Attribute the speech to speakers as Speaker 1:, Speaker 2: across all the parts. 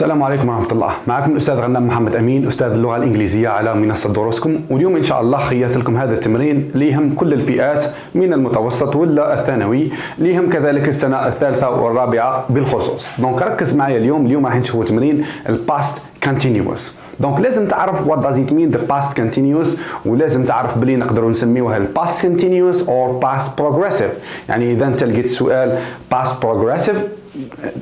Speaker 1: السلام عليكم ورحمة الله. معكم الأستاذ غنام محمد أمين، أستاذ اللغة الإنجليزية على منصة دروسكم. واليوم إن شاء الله خيرت لكم هذا التمرين ليهم كل الفئات من المتوسط ولا الثانوي، ليهم كذلك السنة الثالثة والرابعة بالخصوص. دونك ركز معايا اليوم راح نشوفوا تمرين الباست continuous. دونك لازم تعرف what does it mean the past continuous، ولازم تعرف بلي نقدروا نسميوها ال past continuous or past progressive. يعني إذا أنت لقيت سؤال past progressive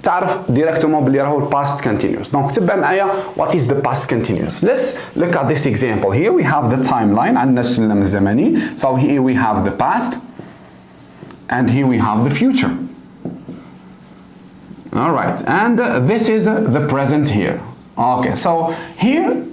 Speaker 1: تعرف ديريكتومون بلي راهو past continuous. دونك تبع معايا what is the past continuous. Let's look at this example. Here we have the timeline، عندنا السلم الزمني. So here we have the past and here we have the future. All right, and this is the present here. Okay, so here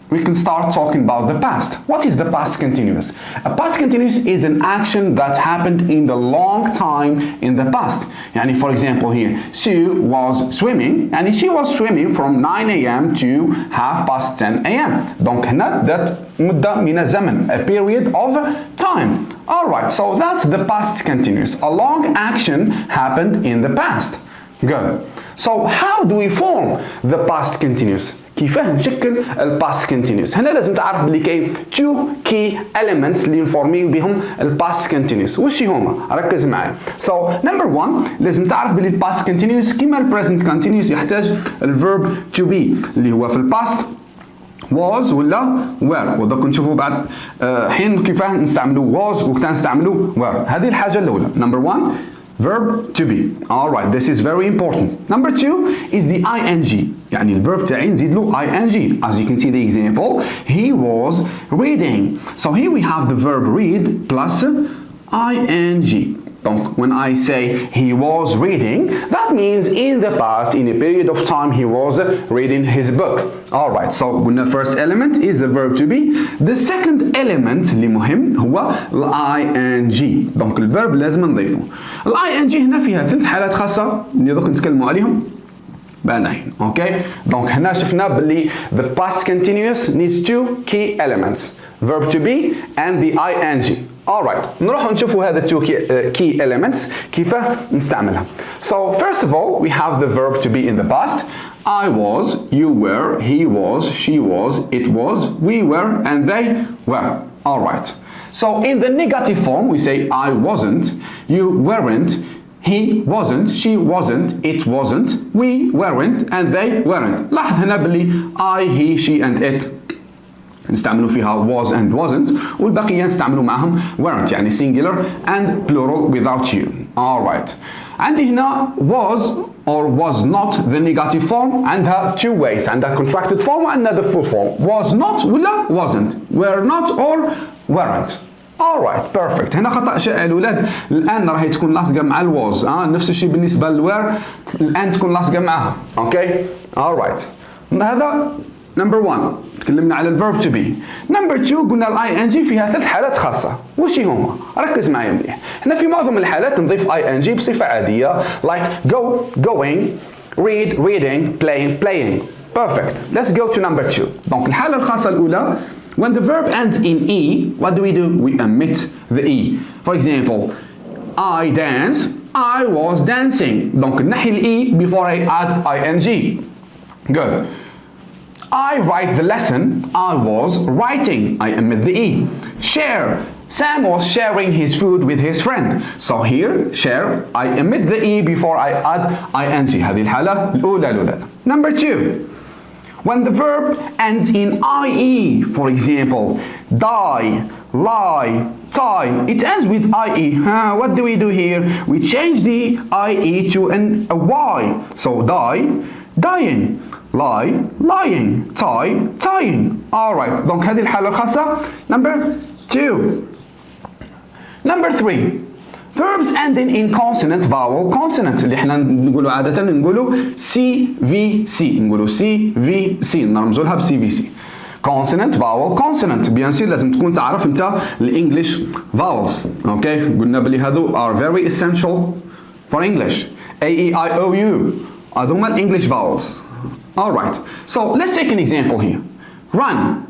Speaker 1: we can start talking about the past. What is the past continuous? A past continuous is an action that happened in the long time in the past. يعني for example here, Sue was swimming and she was swimming from 9 a.m. to 10:30 a.m. Donc هنا that مدة من الزمن, a period of time. Alright, so that's the past continuous. A long action happened in the past. Good. So how do we form the past continuous? كيفاه نشكل ال past continuous؟ هنا لازم تعرف بلي كاين two key elements اللي نفورميو بهم ال past continuous. وش هما؟ ركز معايا. So number one لازم تعرف بلي ال past continuous كيما ال present continuous يحتاج ال verb to be اللي هو في ال past was ولا were. ودوك نشوفوا بعد حين كيفاه نستعملوا was وكتا نستعملوا were. هذه الحاجة الأولى. Number one verb to be. Alright, this is very important. Number two is the ing. يعني الverb تاعي نزيد له ing. As you can see the example, he was reading. So here we have the verb read plus ing. Donc when I say he was reading, that means in the past, in a period of time, he was reading his book. Alright, so the first element is the verb to be. The second element اللي مهم هو ing. Donc الverb لازم نضيفه. ing هنا فيها ثلاث حالات خاصة اللي دوك نتكلموا عليهم بعدين. Okay? Donc هنا شفنا باللي the past continuous needs two key elements, verb to be and the ing. Alright, نروح نشوفوا هذا two key elements كيفاه نستعملها. So first of all we have the verb to be in the past. I was, you were, he was, she was, it was, we were, and they were. Alright. So in the negative form we say I wasn't, you weren't, he wasn't, she wasn't, it wasn't, we weren't, and they weren't. لاحظ هنا باللي I, he, she, and it نستعملوا فيها was and wasn't, والبقية نستعملوا معهم weren't يعني singular and plural without you. Alright. عندي هنا was or was not the negative form عندها two ways. عندها contracted form وعندها the full form. Was not ولا wasn't. Were not or weren't. Alright, perfect. هنا خطأ شائع الأولاد. الآن راح تكون لاصقة مع ال was. نفس الشيء بالنسبة لل were. الآن تكون لاصقة معها. Okay? Alright. هذا number one. تكلمنا على الverb to be. number two قلنا ال ing فيها ثلاث حالات خاصة. وش هما؟ ركز معايا مليح. احنا في معظم الحالات نضيف ing بصفة عادية like go, going, read, reading, playing, playing. Perfect. Let's go to number two. Donc الحالة الخاصة الأولى when the verb ends in e, what do? We omit the e. For example, I dance, I was dancing. Donc نحي ال e before I add ing. Good. I write the lesson, I was writing, I omit the e. Share, Sam was sharing his food with his friend. So here, share, I omit the e before I add ing. هذه الحالة الأولى. Number two, when the verb ends in ie, for example, die, lie, tie, it ends with ie. What do we do here? We change the ie to a y. So die, dying. lie, lying, tie, tying. Alright, donc هذه الحالة الخاصة. Number two. Number three. Verbs ending in consonant, vowel, consonant اللي احنا نقولوا عادة نقولوا CVC. نقولوا CVC نرمزوا لها ب CVC. Consonant, vowel, consonant. Bien sûr لازم تكون تعرف انت الانجليش vowels. Okay? قلنا بلي هذو are very essential for English. A, E, I, O, U. هذوما الانجليش vowels. Alright, so let's take an example here. Run.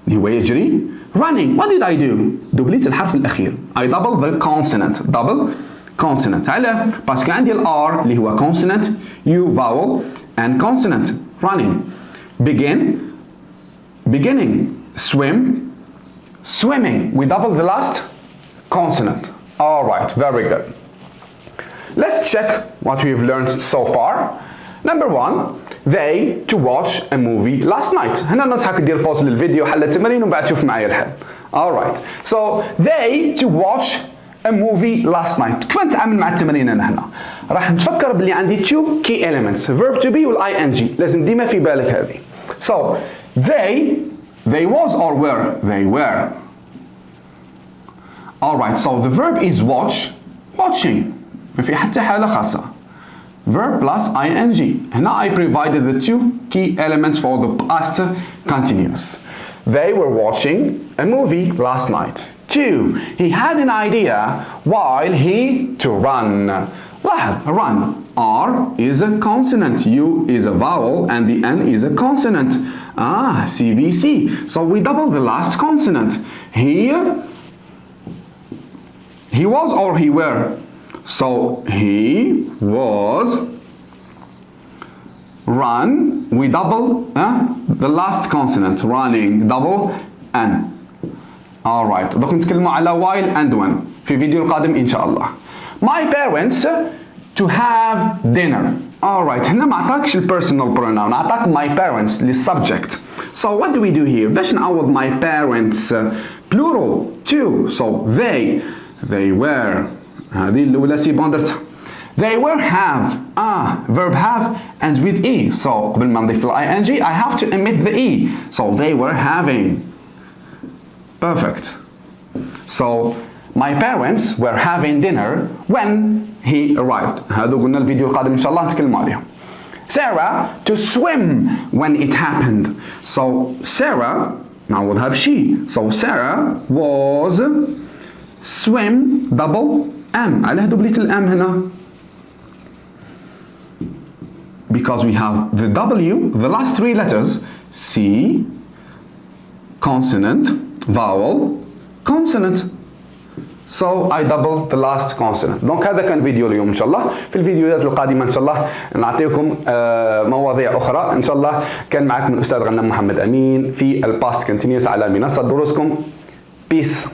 Speaker 1: هو يجري. Running. What did I do? دبليت الحرف الأخير. I double the consonant. Double consonant. على باسكو عندي ال R اللي هو consonant, U vowel, and consonant. Running. Begin, beginning. Swim, swimming. We double the last consonant. All right, very good. Let's check what we've learned so far. Number one, they to watch a movie last night. هنا ننصحك تدير pause للفيديو حل التمارين وبعد تشوف معايا الحل. All right. So they to watch a movie last night. كيف نتعامل مع التمارين هنا؟ راح نتفكر باللي عندي two key elements, verb to be وال ing. لازم ديما في بالك هذه. So they was or were? They were. All right. So the verb is watch, watching. ما في حتى حالة خاصة. Verb plus ing. هنا I provided the two key elements for the past continuous. They were watching a movie last night. 2. He had an idea while he to run. لاحظ run. R is a consonant, U is a vowel, and the N is a consonant. CVC. So we double the last consonant. He was or he were. So he was run. We double the last consonant. Running. Double N. All right. دوك نتكلموا على while and when في فيديو القادم إن شاء الله. My parents to have dinner. All right. هنا ما عطاكش personal pronoun. عطاك my parents للسبجect. So what do we do here? باش نعوض my parents plural too. So they were. هذه الأولى سي بون درتها. They were have. Verb have ends with E. So قبل ما نضيف ال ing I have to omit the E. So they were having. Perfect. So my parents were having dinner when he arrived. هذا قلنا الفيديو القادم إن شاء الله نتكلم عليهم. Sarah to swim when it happened. So Sarah نعوضها بشي. So Sarah was swim double M. علاه دبليت الام هنا. Because we have the W, the last three letters, C, consonant, vowel, consonant. So I double the last consonant. Donc هذا كان فيديو اليوم إن شاء الله. في الفيديوهات القادمة إن شاء الله نعطيكم مواضيع أخرى. إن شاء الله كان معكم الأستاذ غنم محمد أمين في الباست كونتينيوس على منصة دروسكم. Peace.